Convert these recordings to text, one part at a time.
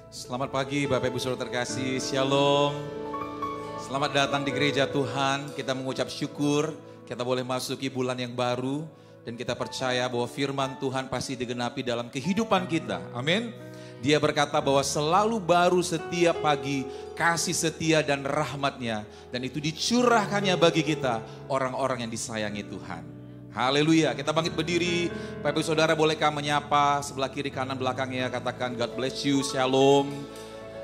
Selamat pagi Bapak Ibu Saudara terkasih, Shalom. Selamat datang di gereja Tuhan, kita mengucap syukur, kita boleh masuki bulan yang baru. Dan kita percaya bahwa firman Tuhan pasti digenapi dalam kehidupan kita, amin. Dia berkata bahwa selalu baru setiap pagi kasih setia dan rahmatnya. Dan itu dicurahkannya bagi kita, orang-orang yang disayangi Tuhan. Haleluya, kita bangkit berdiri. Bapak Ibu Saudara bolehkah menyapa sebelah kiri kanan belakangnya, katakan God bless you, shalom.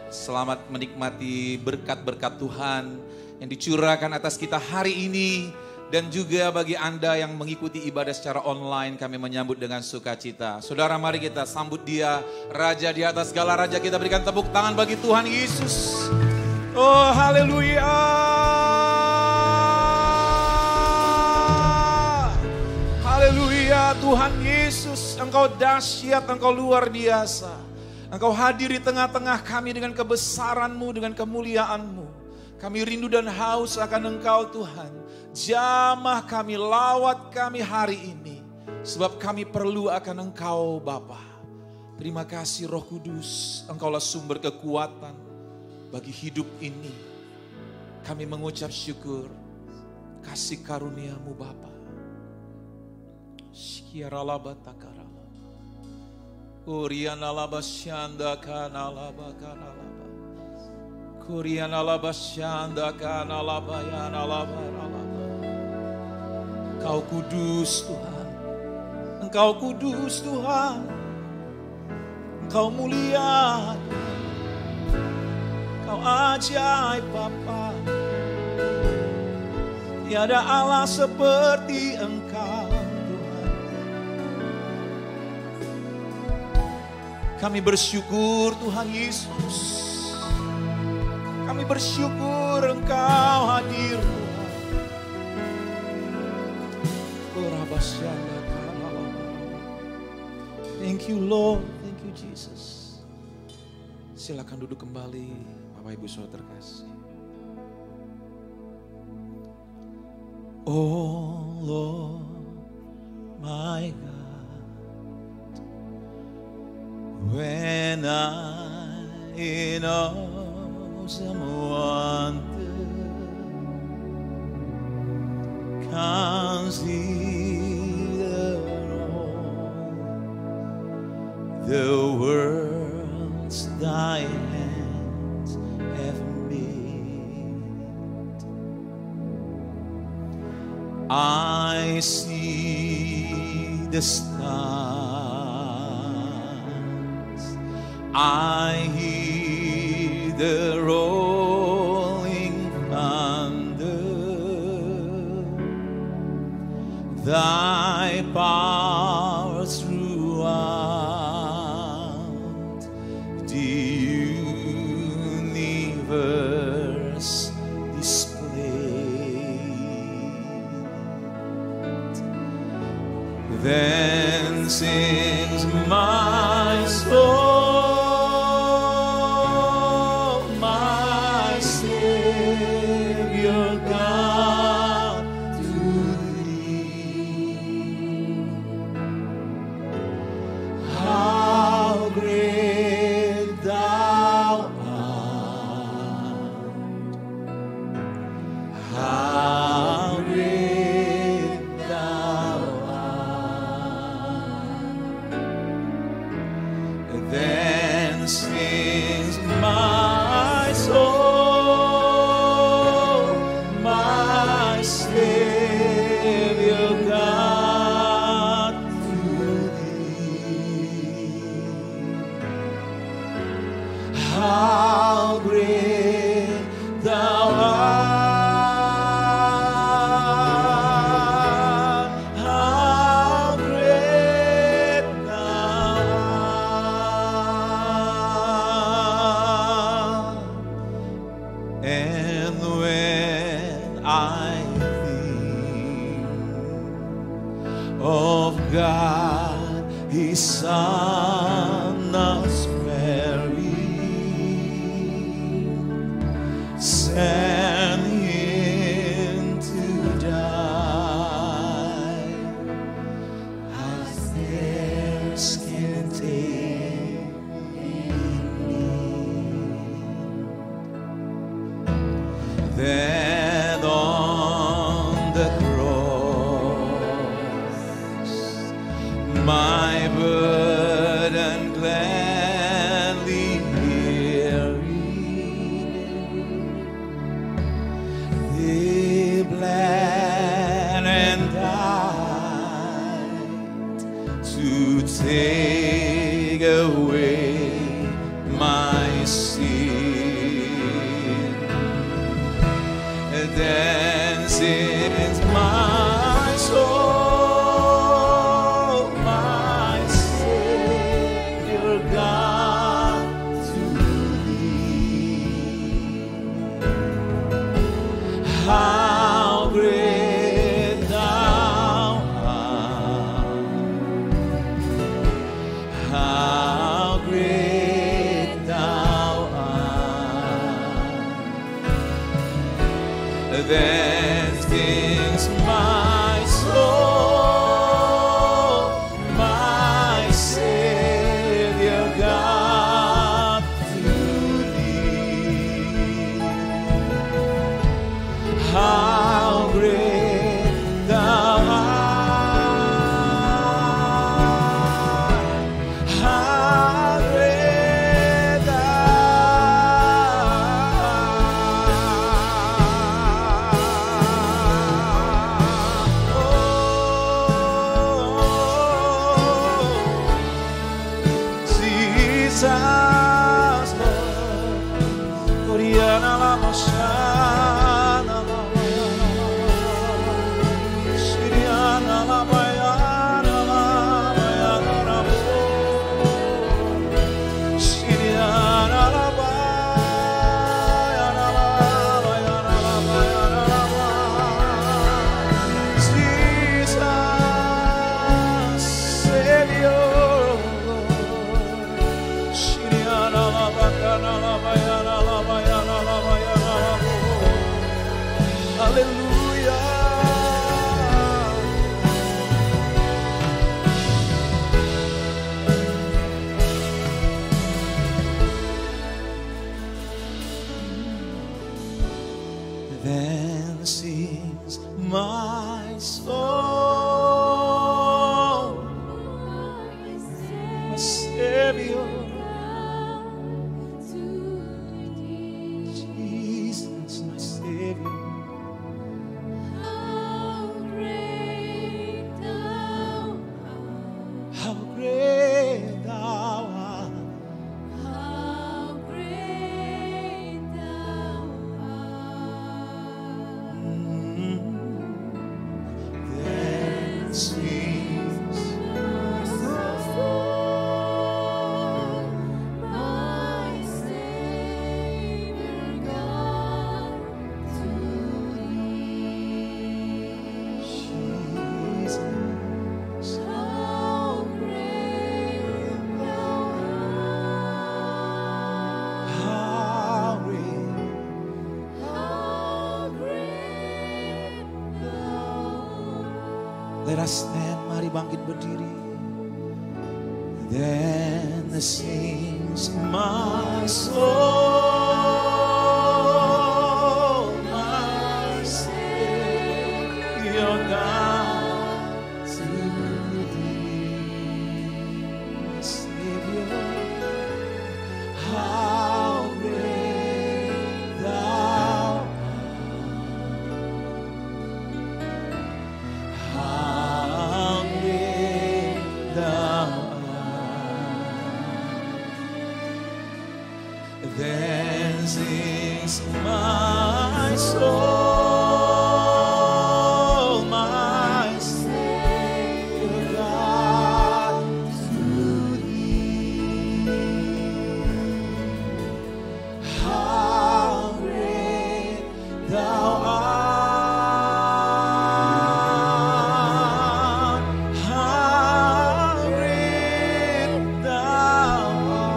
Selamat menikmati berkat-berkat Tuhan yang dicurahkan atas kita hari ini. Dan juga bagi Anda yang mengikuti ibadah secara online, kami menyambut dengan sukacita. Saudara, mari kita sambut Dia, Raja di atas segala raja. Kita berikan tepuk tangan bagi Tuhan Yesus. Oh haleluya. Haleluya, Tuhan Yesus, Engkau dahsyat, Engkau luar biasa. Engkau hadir di tengah-tengah kami dengan kebesaran-Mu, dengan kemuliaan-Mu. Kami rindu dan haus akan Engkau Tuhan. Jamah kami, lawat kami hari ini. Sebab kami perlu akan Engkau Bapa. Terima kasih Roh Kudus, Engkaulah sumber kekuatan bagi hidup ini. Kami mengucap syukur, kasih karunia-Mu Bapa. Shkiaralaba takarala. Urianalaba syanda kanalaba kanalaba. Kurianalaba syanda kanalaba yanalaba yanalaba. Engkau kudus Tuhan. Engkau kudus Tuhan. Engkau mulia. Engkau ajaib Bapa. Tiada Allah seperti Engkau. Kami bersyukur Tuhan Yesus. Kami bersyukur Engkau hadir Tuhan. Thank you Lord, thank you Jesus. Silakan duduk kembali Bapak Ibu Saudara terkasih. Oh Lord my God, when I in awesome wonder consider all the worlds Thy hands have made, I see the stars, I hear the rolling thunder, Thy power throughout the universe displayed. Then sings my soul, skin take me. my burden gladly bearing. He bled and died to take away my sin. Then sings my soul, my Savior God, to thee. How great thou art, how great thou art. Then sings my soul, my Savior God, to thee. How great thou art, how great thou art. Jesus, Lord, Oriana la Mashana la Shiriana la Bayana la Bayana la Shiriana la Bayana la Bayana la Bayana la Jesus, Savior, Shiriana la Bayana la Bayana la Bayana la Bayana la Hallelujah. Then sings my soul, my Savior, Jesus, my Savior. How great thou art, then sings Jesus. How great. Let us stand, mari bangkit berdiri. Then sings my soul, my Savior God, to thee, my Savior. How great thou art, how great thou art. Then sings my soul, my Savior God, to thee. How great thou art, how great thou art.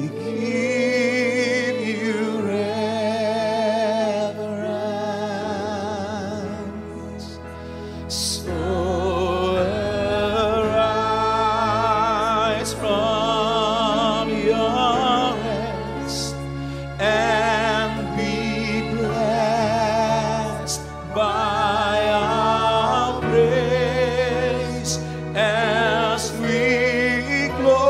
give you reverence. So arise from your rest and be blessed by our praise as we glory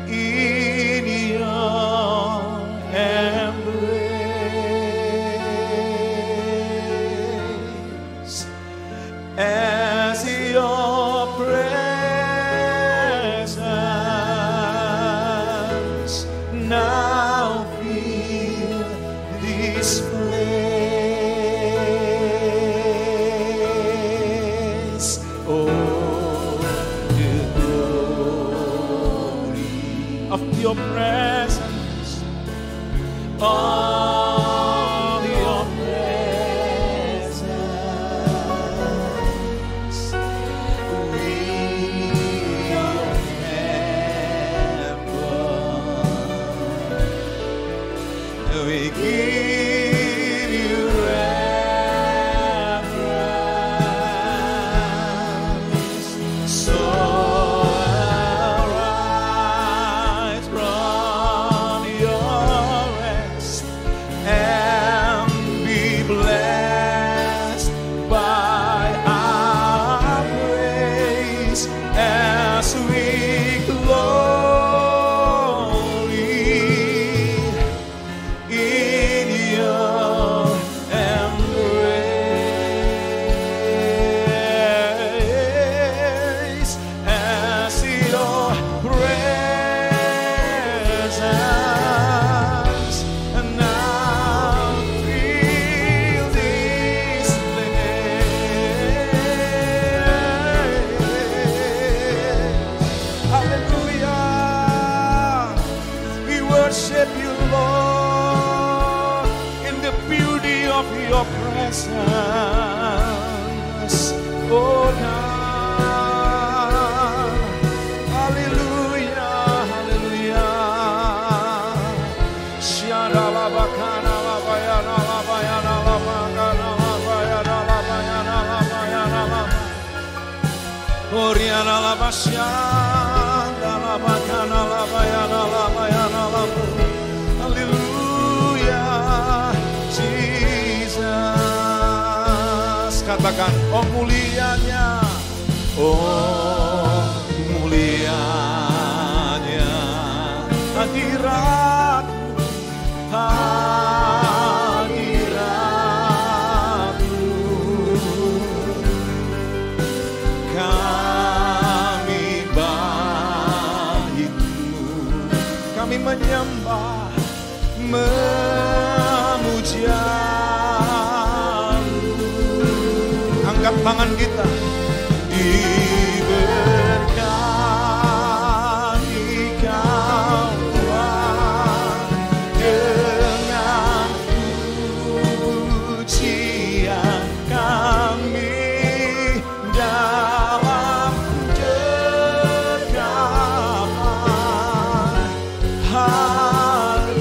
in your embrace, as your presence now fill this place. Oh, the glory of your presence, of your presence, we remember. We give you reverence. So arise from your rest and be blessed by our praise as we glory in your embrace, as your presence now fill this place. Hallelujah. We worship you, Lord, in the beauty of your presence. Oh God. Hallelujah. Hallelujah. Shadalabakana labayana labayana labakana labayana labayana labayana labayana. Oriana labasyana labakana labayana labayana labayana. Hallelujah, Jesus. Katakan, oh mulianya, oh mulianya hadirat-Mu, hadirat-Mu. Kami baik-Mu, kami menyembah, memuja-Mu. Angkat tangan kita. Diberkati Kau Tuhan dengan pujian kami dalam dekapan hadirat-Mu.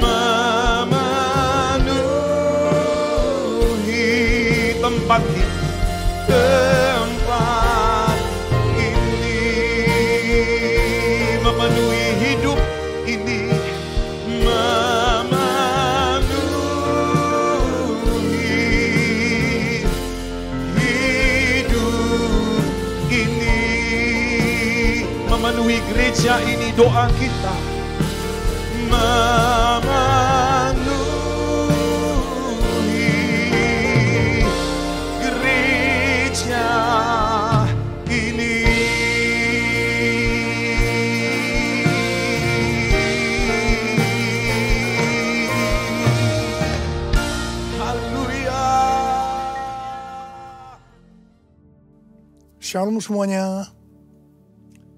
Memenuhi tempat ini, memenuhi hidup ini, memenuhi hidup ini, memenuhi gereja ini. Doa kita memenuhi gereja ini. Haleluya. Shalom semuanya.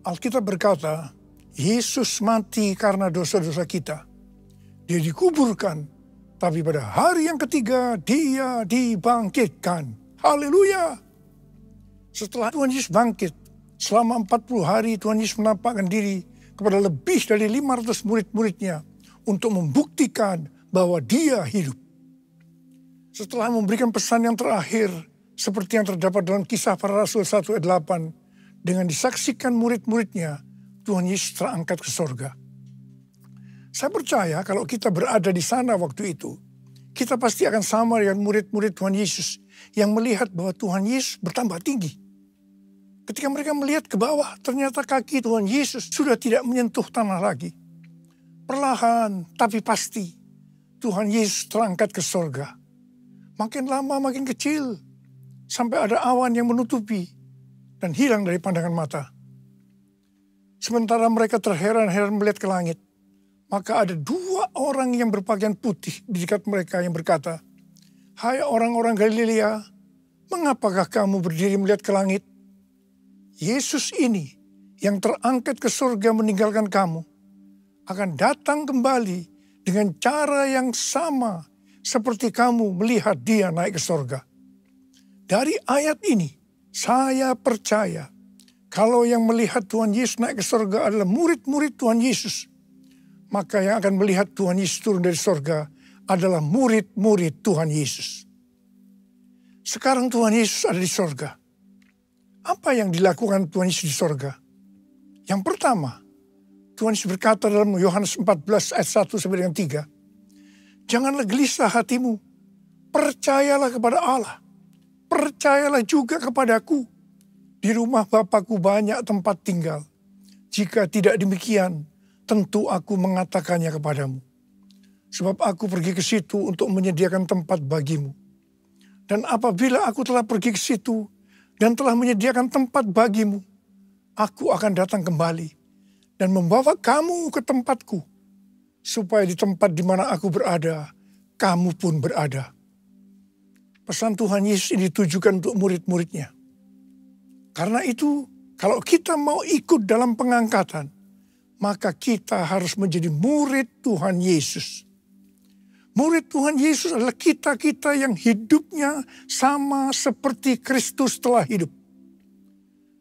Alkitab berkata, Yesus mati karena dosa-dosa kita. Dia dikuburkan, Tapi pada hari yang ketiga dia dibangkitkan. Haleluya. Setelah Tuhan Yesus bangkit, selama 40 hari Tuhan Yesus menampakkan diri kepada lebih dari 500 murid-muridnya untuk membuktikan bahwa dia hidup. Setelah memberikan pesan yang terakhir seperti yang terdapat dalam Kisah Para Rasul 1 ayat 8, dengan disaksikan murid-muridnya, Tuhan Yesus terangkat ke sorga. Saya percaya kalau kita berada di sana waktu itu, kita pasti akan sama dengan murid-murid Tuhan Yesus yang melihat bahwa Tuhan Yesus bertambah tinggi. Ketika mereka melihat ke bawah, ternyata kaki Tuhan Yesus sudah tidak menyentuh tanah lagi. Perlahan tapi pasti, Tuhan Yesus terangkat ke sorga. Makin lama makin kecil, sampai ada awan yang menutupi dan hilang dari pandangan mata. Sementara mereka terheran-heran melihat ke langit, maka ada 2 orang yang berpakaian putih di dekat mereka yang berkata, "Hai orang-orang Galilea, mengapakah kamu berdiri melihat ke langit? Yesus ini yang terangkat ke surga meninggalkan kamu, akan datang kembali dengan cara yang sama seperti kamu melihat dia naik ke surga." Dari ayat ini, saya percaya kalau yang melihat Tuhan Yesus naik ke surga adalah murid-murid Tuhan Yesus, maka yang akan melihat Tuhan Yesus turun dari surga adalah murid-murid Tuhan Yesus. Sekarang Tuhan Yesus ada di surga. Apa yang dilakukan Tuhan Yesus di surga? Yang pertama, Tuhan Yesus berkata dalam Yohanes 14 ayat 1 sampai dengan 3, "Janganlah gelisah hatimu, percayalah kepada Allah, percayalah juga kepadaku. Di rumah Bapa-Ku banyak tempat tinggal. Jika tidak demikian, tentu aku mengatakannya kepadamu. Sebab aku pergi ke situ untuk menyediakan tempat bagimu. Dan apabila aku telah pergi ke situ dan telah menyediakan tempat bagimu, aku akan datang kembali dan membawa kamu ke tempatku, supaya di tempat di mana aku berada, kamu pun berada." Pesan Tuhan Yesus ini ditujukan untuk murid-muridnya. Karena itu, kalau kita mau ikut dalam pengangkatan, maka kita harus menjadi murid Tuhan Yesus. Murid Tuhan Yesus adalah kita-kita yang hidupnya sama seperti Kristus telah hidup.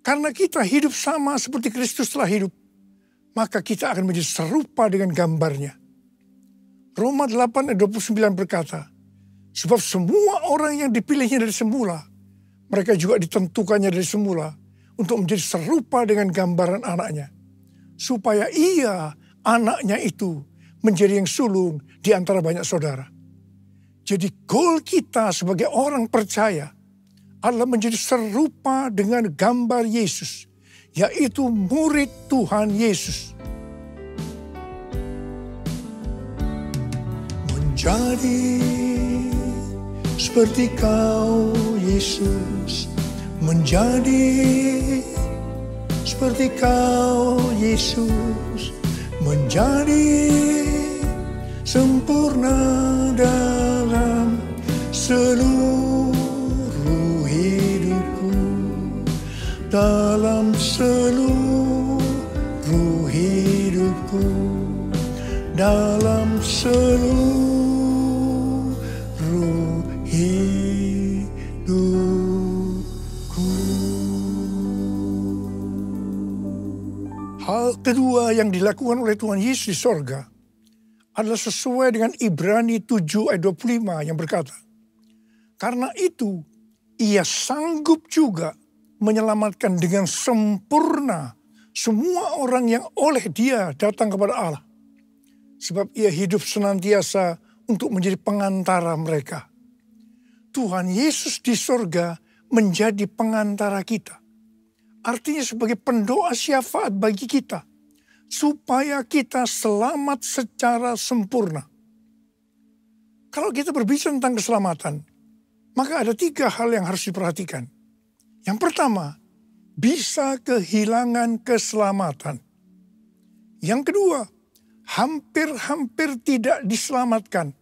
Karena kita hidup sama seperti Kristus telah hidup, maka kita akan menjadi serupa dengan gambarnya. Roma 8 ayat 29 berkata, "Sebab semua orang yang dipilihnya dari semula, mereka juga ditentukannya dari semula untuk menjadi serupa dengan gambaran anaknya, supaya ia, anaknya itu, menjadi yang sulung di antara banyak saudara." Jadi goal kita sebagai orang percaya adalah menjadi serupa dengan gambar Yesus, yaitu murid Tuhan Yesus. Menjadi seperti Kau, Yesus, menjadi seperti Kau, Yesus, menjadi sempurna dalam seluruh hidupku, dalam seluruh hidupku, dalam seluruh hidupku. Hal kedua yang dilakukan oleh Tuhan Yesus di sorga adalah sesuai dengan Ibrani 7 ayat 25 yang berkata, "Karena itu ia sanggup juga menyelamatkan dengan sempurna semua orang yang oleh dia datang kepada Allah. Sebab ia hidup senantiasa untuk menjadi pengantara mereka." Tuhan Yesus di sorga menjadi pengantara kita. Artinya sebagai pendoa syafaat bagi kita, supaya kita selamat secara sempurna. Kalau kita berbicara tentang keselamatan, maka ada 3 hal yang harus diperhatikan. Yang pertama, bisa kehilangan keselamatan. Yang kedua, hampir-hampir tidak diselamatkan.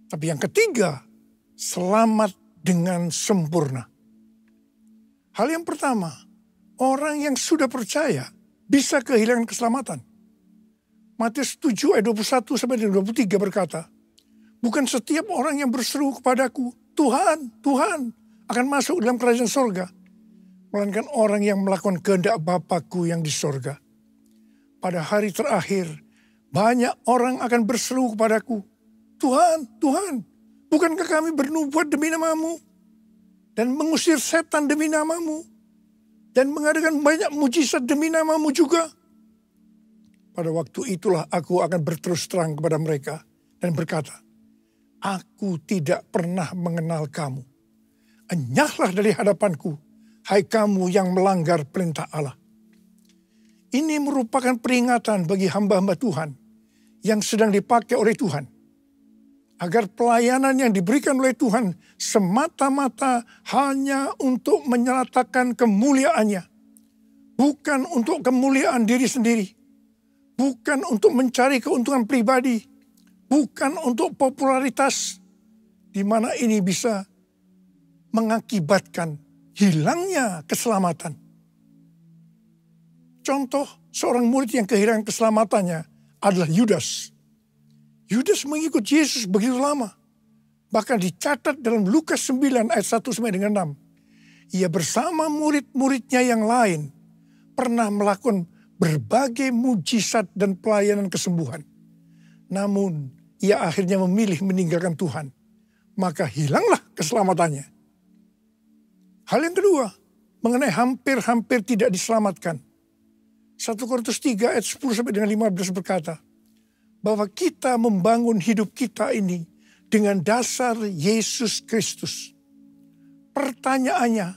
Tapi yang ketiga, selamat dengan sempurna. Hal yang pertama, orang yang sudah percaya bisa kehilangan keselamatan. Matius 7 ayat 21 sampai 23 berkata, Bukan setiap orang yang berseru kepadaku, Tuhan, Tuhan, akan masuk dalam kerajaan sorga. Melainkan orang yang melakukan kehendak Bapa-Ku yang di sorga. Pada hari terakhir, banyak orang akan berseru kepadaku, Tuhan, Tuhan, bukankah kami bernubuat demi nama-Mu? Dan mengusir setan demi nama-Mu? Dan mengadakan banyak mujizat demi nama-Mu juga? Pada waktu itulah aku akan berterus terang kepada mereka dan berkata, aku tidak pernah mengenal kamu. Enyahlah dari hadapanku, hai kamu yang melanggar perintah Allah. Ini merupakan peringatan bagi hamba-hamba Tuhan yang sedang dipakai oleh Tuhan. Agar pelayanan yang diberikan oleh Tuhan semata-mata hanya untuk menyatakan kemuliaannya. Bukan untuk kemuliaan diri sendiri. Bukan untuk mencari keuntungan pribadi. Bukan untuk popularitas. Di mana ini bisa mengakibatkan hilangnya keselamatan. Contoh seorang murid yang kehilangan keselamatannya adalah Yudas. Yudas mengikut Yesus begitu lama. Bahkan dicatat dalam Lukas 9 ayat 1 sampai dengan 6. Ia bersama murid-muridnya yang lain pernah melakukan berbagai mujizat dan pelayanan kesembuhan. Namun ia akhirnya memilih meninggalkan Tuhan. Maka hilanglah keselamatannya. Hal yang kedua, mengenai hampir-hampir tidak diselamatkan. 1 Korintus 3 ayat 10 sampai dengan 15 berkata, bahwa kita membangun hidup kita ini dengan dasar Yesus Kristus. Pertanyaannya,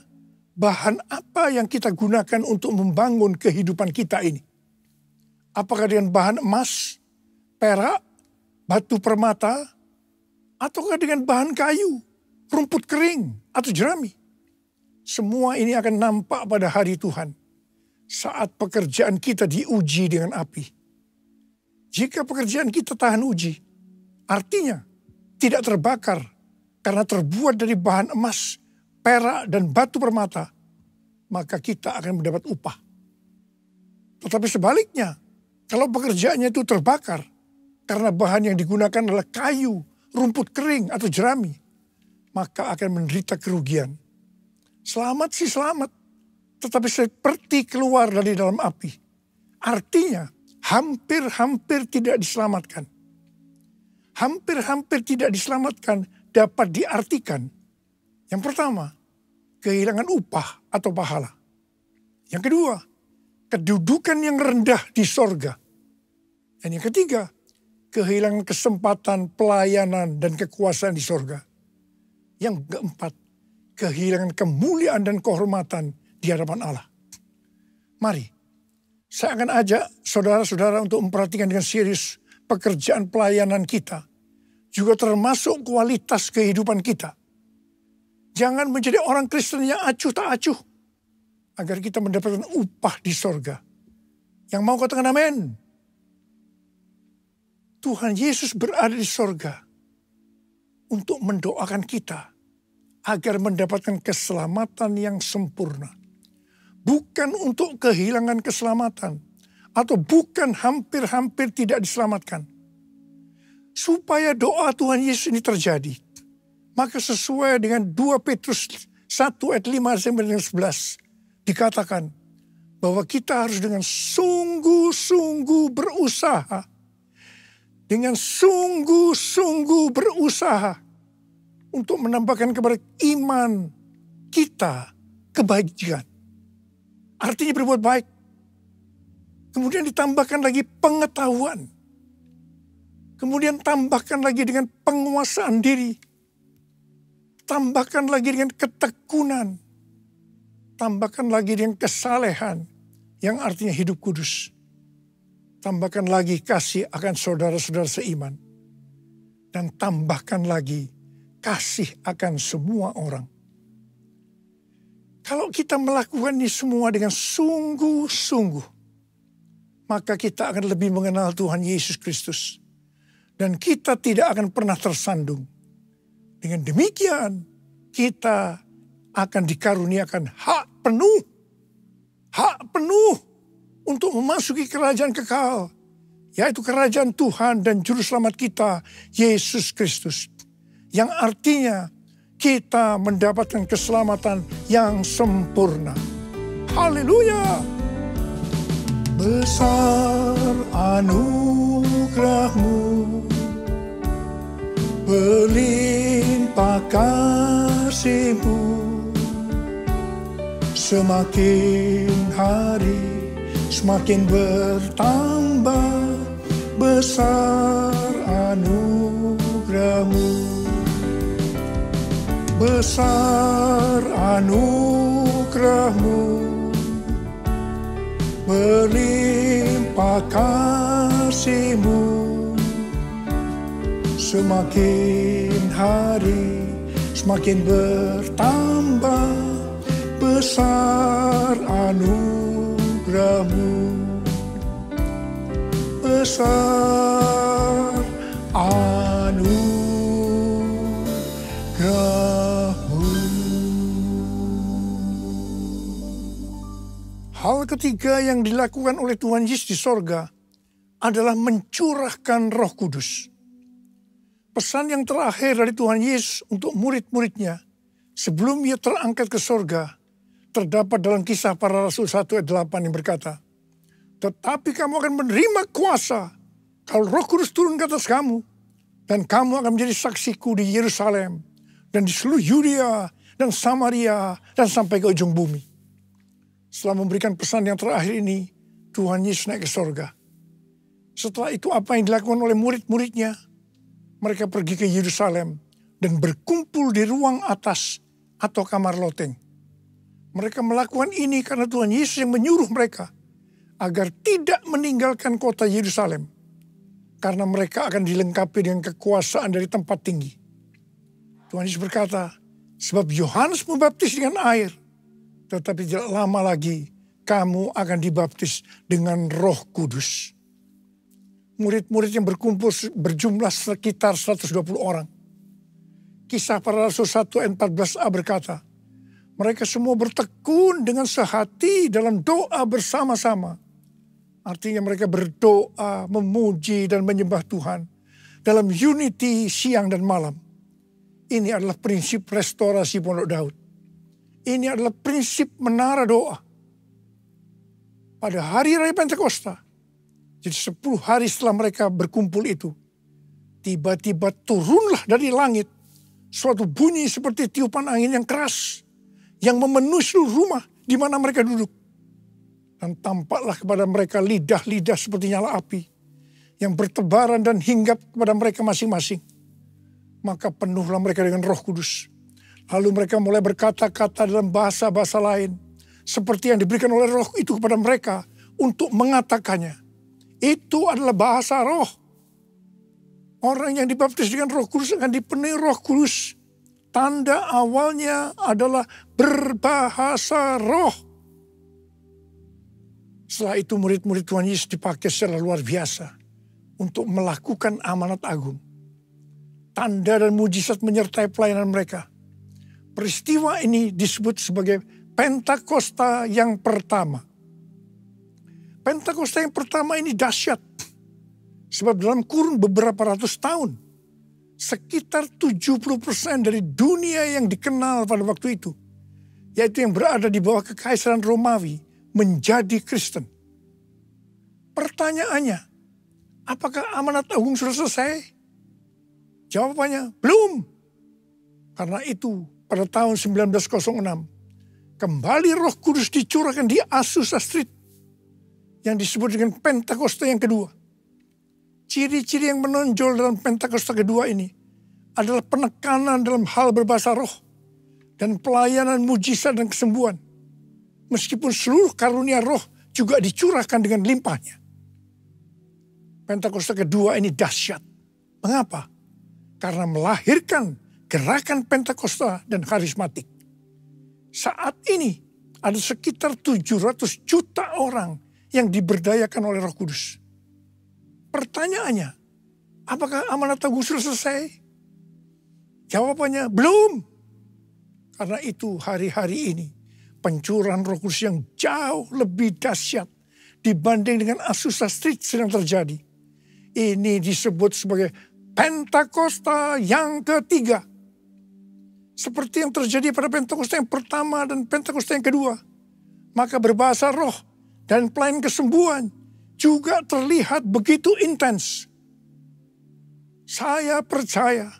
bahan apa yang kita gunakan untuk membangun kehidupan kita ini? Apakah dengan bahan emas, perak, batu permata, ataukah dengan bahan kayu, rumput kering, atau jerami? Semua ini akan nampak pada hari Tuhan, saat pekerjaan kita diuji dengan api. Jika pekerjaan kita tahan uji, artinya tidak terbakar karena terbuat dari bahan emas, perak, dan batu permata, maka kita akan mendapat upah. Tetapi sebaliknya, kalau pekerjaannya itu terbakar karena bahan yang digunakan adalah kayu, rumput kering, atau jerami, maka akan menderita kerugian. Selamat sih selamat, tetapi seperti keluar dari dalam api. Artinya, hampir-hampir tidak diselamatkan. Hampir-hampir tidak diselamatkan dapat diartikan. Yang pertama, kehilangan upah atau pahala. Yang kedua, kedudukan yang rendah di sorga. Dan yang ketiga, kehilangan kesempatan pelayanan dan kekuasaan di sorga. Yang keempat, kehilangan kemuliaan dan kehormatan di hadapan Allah. Mari, saya akan ajak saudara-saudara untuk memperhatikan dengan serius pekerjaan pelayanan kita. Juga termasuk kualitas kehidupan kita. Jangan menjadi orang Kristen yang acuh tak acuh. Agar kita mendapatkan upah di sorga. Yang mau katakan amin. Tuhan Yesus berada di sorga. Untuk mendoakan kita. Agar mendapatkan keselamatan yang sempurna. Bukan untuk kehilangan keselamatan. Atau bukan hampir-hampir tidak diselamatkan. Supaya doa Tuhan Yesus ini terjadi. Maka sesuai dengan 2 Petrus 1 ayat 5 sampai 11. Dikatakan bahwa kita harus dengan sungguh-sungguh berusaha. Dengan sungguh-sungguh berusaha. Untuk menambahkan kepada iman kita kebajikan. Artinya berbuat baik. Kemudian ditambahkan lagi pengetahuan. Kemudian tambahkan lagi dengan penguasaan diri. Tambahkan lagi dengan ketekunan. Tambahkan lagi dengan kesalehan. Yang artinya hidup kudus. Tambahkan lagi kasih akan saudara-saudara seiman. Dan tambahkan lagi kasih akan semua orang. Kalau kita melakukan ini semua dengan sungguh-sungguh, maka kita akan lebih mengenal Tuhan Yesus Kristus. Dan kita tidak akan pernah tersandung. Dengan demikian, kita akan dikaruniakan hak penuh untuk memasuki kerajaan kekal yaitu kerajaan Tuhan dan Juru Selamat kita, Yesus Kristus. Yang artinya kita mendapatkan keselamatan yang sempurna. Haleluya! Besar anugerah-Mu, berlimpah kasih-Mu, semakin hari semakin bertambah. Besar anugerah-Mu, besar anugerah-Mu, berlimpah kasih-Mu, semakin hari semakin bertambah. Besar anugerah-Mu, besar anugerah-Mu. Hal ketiga yang dilakukan oleh Tuhan Yesus di sorga adalah mencurahkan Roh Kudus. Pesan yang terakhir dari Tuhan Yesus untuk murid-muridnya sebelum ia terangkat ke sorga terdapat dalam Kisah Para Rasul 1 ayat 8 yang berkata, tetapi kamu akan menerima kuasa kalau Roh Kudus turun ke atas kamu, dan kamu akan menjadi saksiku di Yerusalem dan di seluruh Yudea dan Samaria dan sampai ke ujung bumi. Setelah memberikan pesan yang terakhir ini, Tuhan Yesus naik ke sorga. Setelah itu apa yang dilakukan oleh murid-muridnya? Mereka pergi ke Yerusalem dan berkumpul di ruang atas atau kamar loteng. Mereka melakukan ini karena Tuhan Yesus yang menyuruh mereka agar tidak meninggalkan kota Yerusalem, karena mereka akan dilengkapi dengan kekuasaan dari tempat tinggi. Tuhan Yesus berkata, sebab Yohanes membaptis dengan air, tetapi tidak lama lagi kamu akan dibaptis dengan Roh Kudus. Murid-murid yang berkumpul berjumlah sekitar 120 orang. Kisah Para Rasul 1 ayat 14a berkata, mereka semua bertekun dengan sehati dalam doa bersama-sama. Artinya mereka berdoa, memuji dan menyembah Tuhan dalam unity siang dan malam. Ini adalah prinsip restorasi Pondok Daud. Ini adalah prinsip menara doa. Pada hari Raya Pentakosta, jadi 10 hari setelah mereka berkumpul itu, tiba-tiba turunlah dari langit suatu bunyi seperti tiupan angin yang keras, yang memenuhi seluruh rumah di mana mereka duduk. Dan tampaklah kepada mereka lidah-lidah seperti nyala api, yang bertebaran dan hinggap kepada mereka masing-masing. Maka penuhlah mereka dengan Roh Kudus. Lalu mereka mulai berkata-kata dalam bahasa-bahasa lain, seperti yang diberikan oleh Roh itu kepada mereka untuk mengatakannya. Itu adalah bahasa roh. Orang yang dibaptis dengan Roh Kudus akan dipenuhi Roh Kudus. Tanda awalnya adalah berbahasa roh. Setelah itu murid-murid Tuhan Yesus dipakai secara luar biasa untuk melakukan amanat agung. Tanda dan mujizat menyertai pelayanan mereka. Peristiwa ini disebut sebagai Pentakosta yang pertama. Pentakosta yang pertama ini dahsyat. Sebab dalam kurun beberapa ratus tahun, sekitar 70% dari dunia yang dikenal pada waktu itu, yaitu yang berada di bawah kekaisaran Romawi, menjadi Kristen. Pertanyaannya, apakah amanat agung sudah selesai? Jawabannya, belum. Karena itu, pada tahun 1906, kembali Roh Kudus dicurahkan di Azusa Street, yang disebut dengan Pentakosta yang kedua. Ciri-ciri yang menonjol dalam Pentakosta kedua ini adalah penekanan dalam hal berbahasa roh dan pelayanan mujizat dan kesembuhan. Meskipun seluruh karunia roh juga dicurahkan dengan limpahnya. Pentakosta kedua ini dahsyat. Mengapa? Karena melahirkan gerakan Pentakosta dan karismatik. Saat ini ada sekitar 700 juta orang yang diberdayakan oleh Roh Kudus. Pertanyaannya, apakah amanat agung sudah selesai? Jawabannya, belum. Karena itu hari-hari ini pencurahan Roh Kudus yang jauh lebih dahsyat dibanding dengan Azusa Street sedang terjadi. Ini disebut sebagai Pentakosta yang ketiga. Seperti yang terjadi pada Pentakosta yang pertama dan Pentakosta yang kedua. Maka berbahasa roh dan pelayanan kesembuhan juga terlihat begitu intens. Saya percaya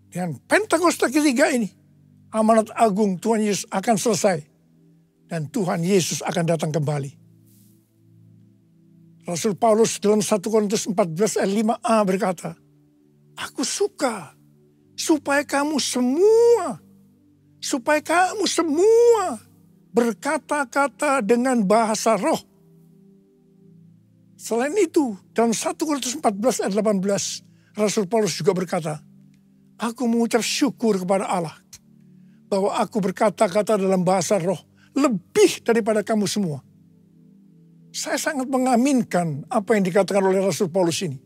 dengan Pentakosta ketiga ini, amanat agung Tuhan Yesus akan selesai. Dan Tuhan Yesus akan datang kembali. Rasul Paulus dalam 1 Korintus 14 ayat 5a berkata, aku suka supaya kamu semua berkata-kata dengan bahasa roh. Selain itu, dalam 1 Korintus 14 ayat 18, Rasul Paulus juga berkata, aku mengucap syukur kepada Allah bahwa aku berkata-kata dalam bahasa roh lebih daripada kamu semua. Saya sangat mengaminkan apa yang dikatakan oleh Rasul Paulus ini.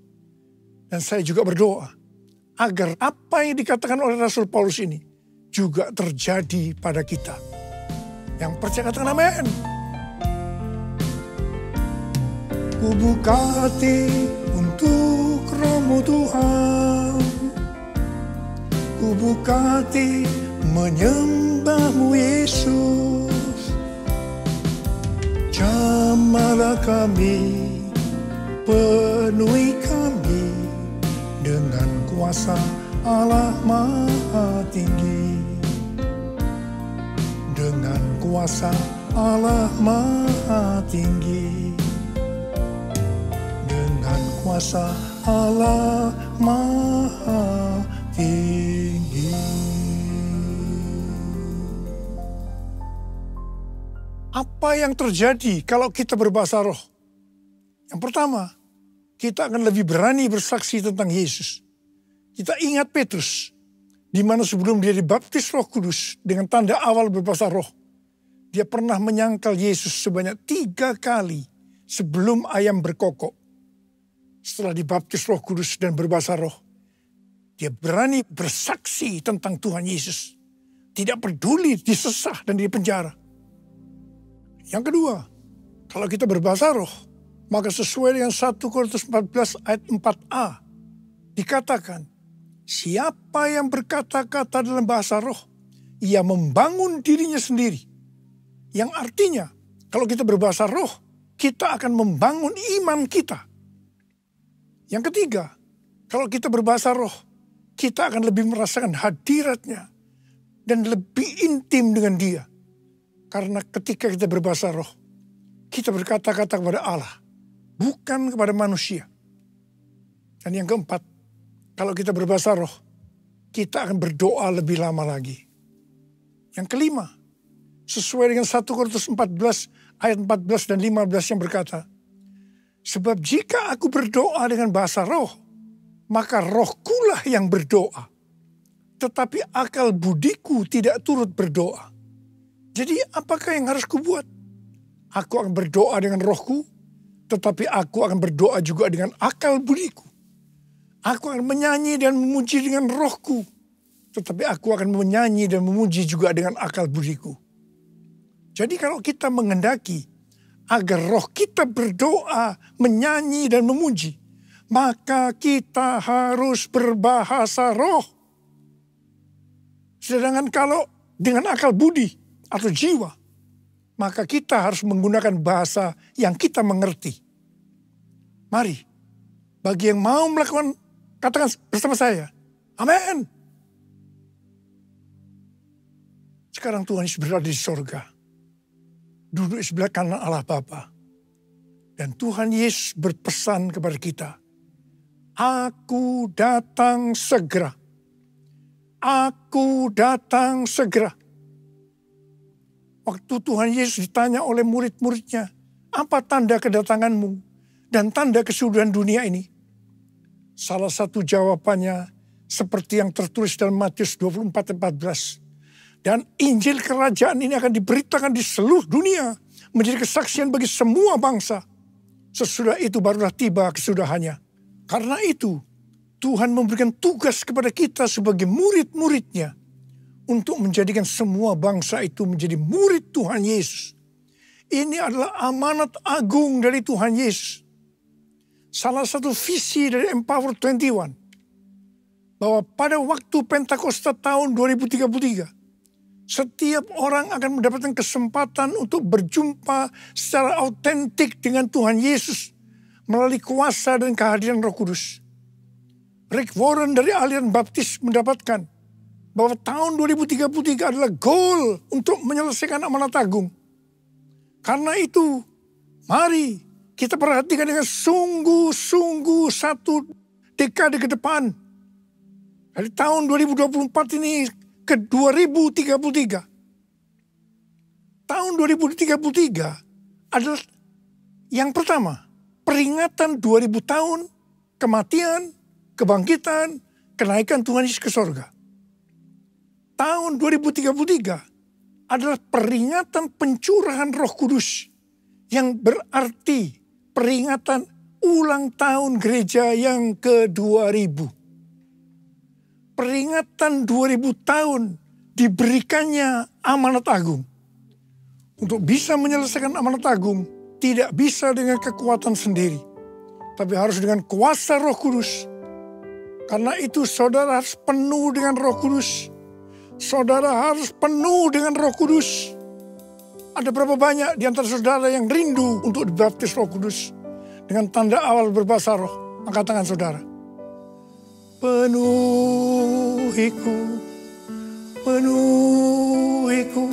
Dan saya juga berdoa agar apa yang dikatakan oleh Rasul Paulus ini juga terjadi pada kita. Yang percaya katakan amin. Ku buka hati untuk Roh-Mu Tuhan. Ku buka hati menyembah-Mu Yesus. Jamalah kami, penuhi kami dengan kuasa Allah Maha Tinggi. Dengan kuasa Allah Maha Tinggi. Dengan kuasa Allah Maha Tinggi. Apa yang terjadi kalau kita berbahasa roh? Yang pertama, kita akan lebih berani bersaksi tentang Yesus. Kita ingat Petrus, di mana sebelum dia dibaptis Roh Kudus dengan tanda awal berbahasa roh, dia pernah menyangkal Yesus sebanyak 3 kali sebelum ayam berkokok. Setelah dibaptis Roh Kudus dan berbahasa roh, dia berani bersaksi tentang Tuhan Yesus. Tidak peduli disesah dan dipenjara. Yang kedua, kalau kita berbahasa roh, maka sesuai dengan 1 Korintus 14 ayat 4a, dikatakan, siapa yang berkata-kata dalam bahasa roh, ia membangun dirinya sendiri. Yang artinya, kalau kita berbahasa roh, kita akan membangun iman kita. Yang ketiga, kalau kita berbahasa roh, kita akan lebih merasakan hadiratnya dan lebih intim dengan dia. Karena ketika kita berbahasa roh, kita berkata-kata kepada Allah, bukan kepada manusia. Dan yang keempat, kalau kita berbahasa roh, kita akan berdoa lebih lama lagi. Yang kelima, sesuai dengan 1 Korintus 14 ayat 14 dan 15 yang berkata, sebab jika aku berdoa dengan bahasa roh, maka rohkulah yang berdoa. Tetapi akal budiku tidak turut berdoa. Jadi apakah yang harus kubuat? Aku akan berdoa dengan rohku, tetapi aku akan berdoa juga dengan akal budiku. Aku akan menyanyi dan memuji dengan rohku, tetapi aku akan menyanyi dan memuji juga dengan akal budiku. Jadi kalau kita menghendaki agar roh kita berdoa, menyanyi dan memuji, maka kita harus berbahasa roh. Sedangkan kalau dengan akal budi atau jiwa, maka kita harus menggunakan bahasa yang kita mengerti. Mari, bagi yang mau melakukan, katakan bersama saya, amin. Sekarang Tuhan Yesus berada di sorga, duduk di sebelah kanan Allah Bapa. Dan Tuhan Yesus berpesan kepada kita, aku datang segera. Aku datang segera. Waktu Tuhan Yesus ditanya oleh murid-muridnya, apa tanda kedatanganmu dan tanda kesudahan dunia ini? Salah satu jawabannya seperti yang tertulis dalam Matius 24:14. Dan Injil kerajaan ini akan diberitakan di seluruh dunia, menjadi kesaksian bagi semua bangsa. Sesudah itu barulah tiba kesudahannya. Karena itu, Tuhan memberikan tugas kepada kita sebagai murid-muridnya untuk menjadikan semua bangsa itu menjadi murid Tuhan Yesus. Ini adalah amanat agung dari Tuhan Yesus. salah satu visi dari Empower 21, bahwa pada waktu Pentakosta tahun 2033, setiap orang akan mendapatkan kesempatan untuk berjumpa secara autentik dengan Tuhan Yesus melalui kuasa dan kehadiran Roh Kudus. Rick Warren dari aliran Baptis mendapatkan bahwa tahun 2033 adalah goal untuk menyelesaikan amanat agung. Karena itu, mari kita perhatikan dengan sungguh-sungguh satu dekade ke depan. Dari tahun 2024 ini ke 2033. Tahun 2033 adalah yang pertama, peringatan 2000 tahun kematian, kebangkitan, kenaikan Tuhan Yesus ke sorga. Tahun 2033 adalah peringatan pencurahan Roh Kudus, yang berarti peringatan ulang tahun gereja yang ke-2000. Peringatan 2000 tahun diberikannya amanat agung. Untuk bisa menyelesaikan amanat agung, tidak bisa dengan kekuatan sendiri, tapi harus dengan kuasa Roh Kudus. Karena itu saudara harus penuh dengan Roh Kudus. Saudara harus penuh dengan Roh Kudus. Ada berapa banyak di antara saudara yang rindu untuk dibaptis Roh Kudus dengan tanda awal berbahasa roh? Angkat tangan saudara. Penuhiku, penuhiku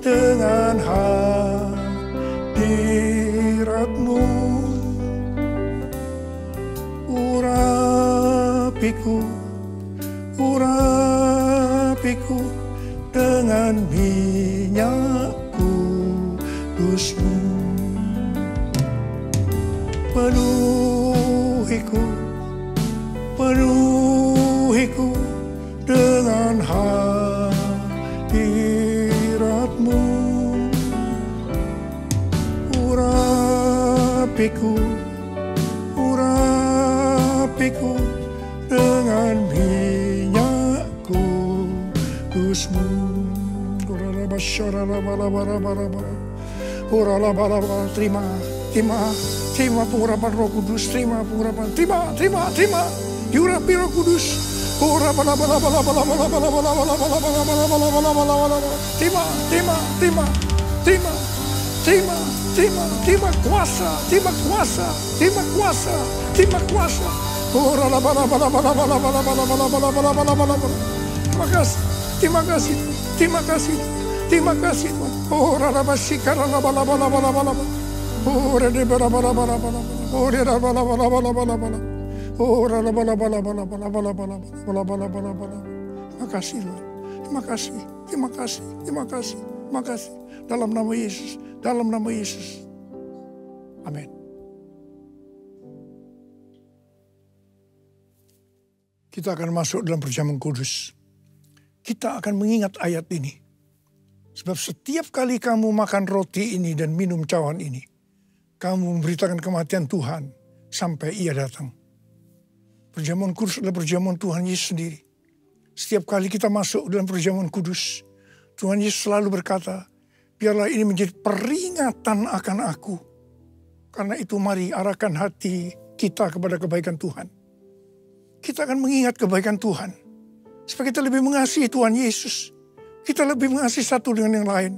dengan hadirat-Mu. Urapiku, urapiku dengan minyak kudus-Mu. Penuhiku, penuhiku dengan hadirat-Mu. Urapiku, urapiku dengan minyak kudus-Mu. Terima, terima, terima pengurapan Roh Kudus, terima pengurapan, terima, diurapi Roh Kudus. Terima kuasa, terima kuasa, terima kuasa, terima kuasa. Terima kasih, terima kasih, terima kasih, terima kasih. Terima kasih Lord. Terima kasih, terima kasih, terima kasih, terima kasih. Dalam nama Yesus, dalam nama Yesus. Amin. Kita akan masuk dalam perjamuan kudus. Kita akan mengingat ayat ini. Sebab setiap kali kamu makan roti ini dan minum cawan ini, kamu memberitakan kematian Tuhan sampai Ia datang. Perjamuan kudus adalah perjamuan Tuhan Yesus sendiri. Setiap kali kita masuk dalam perjamuan kudus, Tuhan Yesus selalu berkata, biarlah ini menjadi peringatan akan aku. Karena itu mari arahkan hati kita kepada kebaikan Tuhan. Kita akan mengingat kebaikan Tuhan. Supaya kita lebih mengasihi Tuhan Yesus. Kita lebih mengasihi satu dengan yang lain.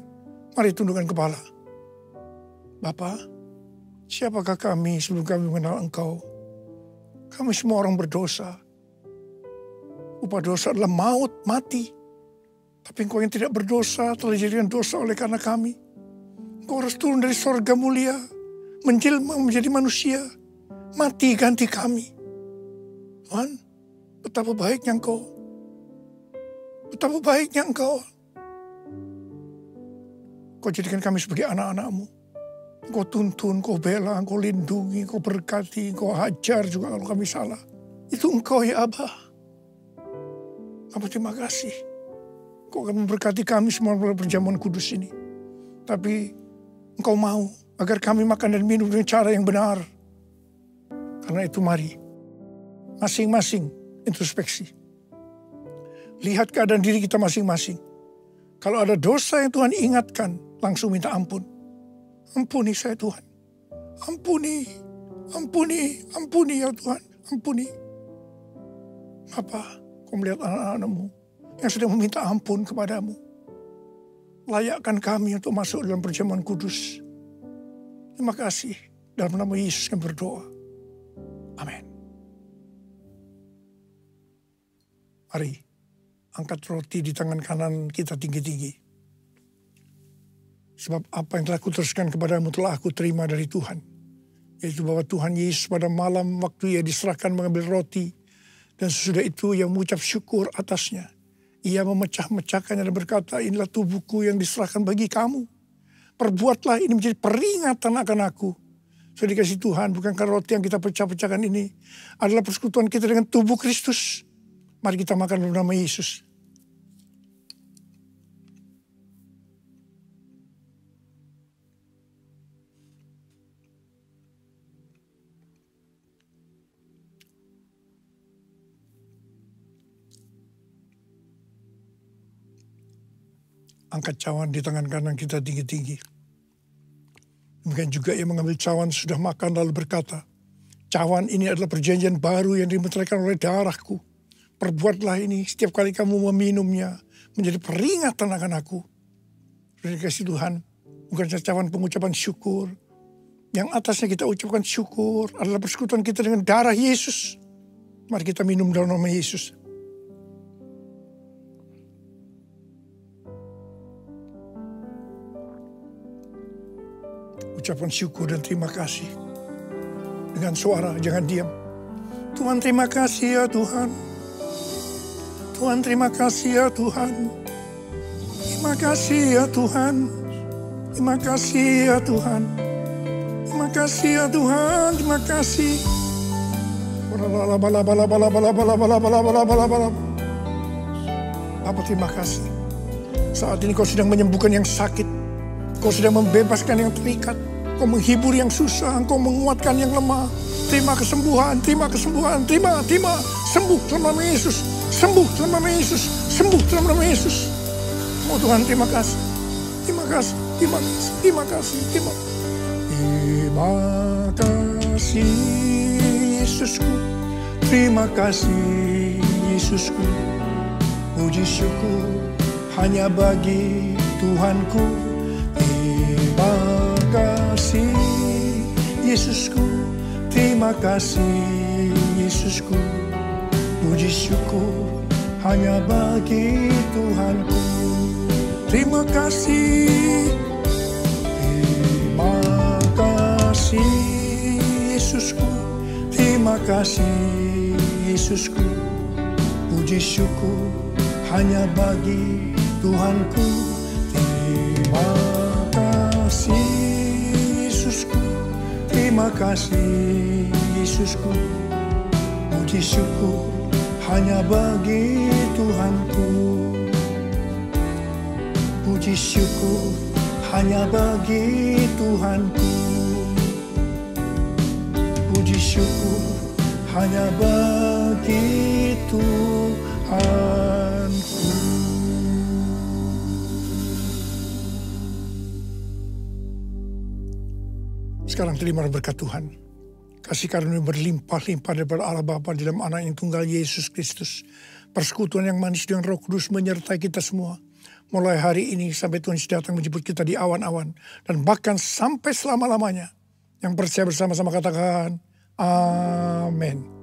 Mari tundukkan kepala. Bapa, siapakah kami sebelum kami mengenal Engkau? Kami semua orang berdosa. Upah dosa adalah maut, mati. Tapi Engkau yang tidak berdosa telah dijadikan dosa oleh karena kami. Engkau harus turun dari sorga mulia, menjelma menjadi manusia, mati ganti kami. Tuhan, betapa baiknya Engkau. Betapa baiknya Engkau. Kau jadikan kami sebagai anak-anak-Mu. Kau tuntun, kau bela, kau lindungi, kau berkati, kau hajar juga kalau kami salah. Itu Engkau ya Abah. Bapa, terima kasih. Kau akan memberkati kami semua melalui perjamuan kudus ini. Tapi Engkau mau agar kami makan dan minum dengan cara yang benar. Karena itu mari, masing-masing introspeksi. Lihat keadaan diri kita masing-masing. Kalau ada dosa yang Tuhan ingatkan, langsung minta ampun. Ampuni saya Tuhan. Ampuni, Ampuni, ampuni ya Tuhan, ampuni. Bapa, kau melihat anak-anak-mu yang sedang meminta ampun kepadamu. Layakkan kami untuk masuk dalam perjamuan kudus. Terima kasih. Dalam nama Yesus kami berdoa. Amin. Mari, angkat roti di tangan kanan kita tinggi-tinggi. Sebab apa yang telah kuteruskan kepadamu telah aku terima dari Tuhan. Yaitu bahwa Tuhan Yesus pada malam waktu ia diserahkan mengambil roti. Dan sesudah itu ia mengucap syukur atasnya. Ia memecah-mecahkannya dan berkata, inilah tubuhku yang diserahkan bagi kamu. Perbuatlah ini menjadi peringatan akan aku. Sudah dikasih Tuhan, bukankah roti yang kita pecah-pecahkan ini adalah persekutuan kita dengan tubuh Kristus. Mari kita makan dalam nama Yesus. Angkat cawan di tangan kanan kita tinggi-tinggi. Demikian juga ia mengambil cawan sudah makan lalu berkata, cawan ini adalah perjanjian baru yang dimeteraikan oleh darahku. Perbuatlah ini setiap kali kamu meminumnya menjadi peringatan akan aku. Sudah dikasih Tuhan, bukan saja cawan pengucapan syukur. Yang atasnya kita ucapkan syukur adalah persekutuan kita dengan darah Yesus. Mari kita minum dalam nama Yesus. Ucapan syukur dan terima kasih. Dengan suara, jangan diam. Tuhan terima kasih ya Tuhan. Tuhan terima kasih ya Tuhan. Terima kasih ya Tuhan. Terima kasih ya Tuhan. Terima kasih ya Tuhan. Terima kasih. Apa terima kasih. Saat ini kau sedang menyembuhkan yang sakit. Kau sedang membebaskan yang terikat. Kau menghibur yang susah, Engkau menguatkan yang lemah. Terima kesembuhan, terima kesembuhan, terima. Sembuh dalam nama Yesus, sembuh dalam nama Yesus, sembuh dalam nama Yesus. Oh Tuhan, terima kasih, terima kasih, terima kasih, terima kasih, terima kasih Yesusku, terima kasih Yesusku. Puji syukur hanya bagi Tuhanku. Terima kasih Yesusku, terima kasih Yesusku. Puji syukur hanya bagi Tuhanku. Terima kasih, terima kasih Yesusku, terima kasih Yesusku. Puji syukur hanya bagi Tuhanku. Terima kasih Yesusku, terima kasih Yesusku. Puji syukur hanya bagi Tuhanku. Puji syukur hanya bagi Tuhanku. Puji syukur hanya bagi Tuhanku. Sekarang terima berkat Tuhan. Kasih karunia berlimpah-limpah daripada Allah Bapa di dalam anak yang tunggal Yesus Kristus. Persekutuan yang manis dengan Roh Kudus menyertai kita semua. Mulai hari ini sampai Tuhan datang menjemput kita di awan-awan. Dan bahkan sampai selama-lamanya. Yang percaya bersama-sama katakan, amin.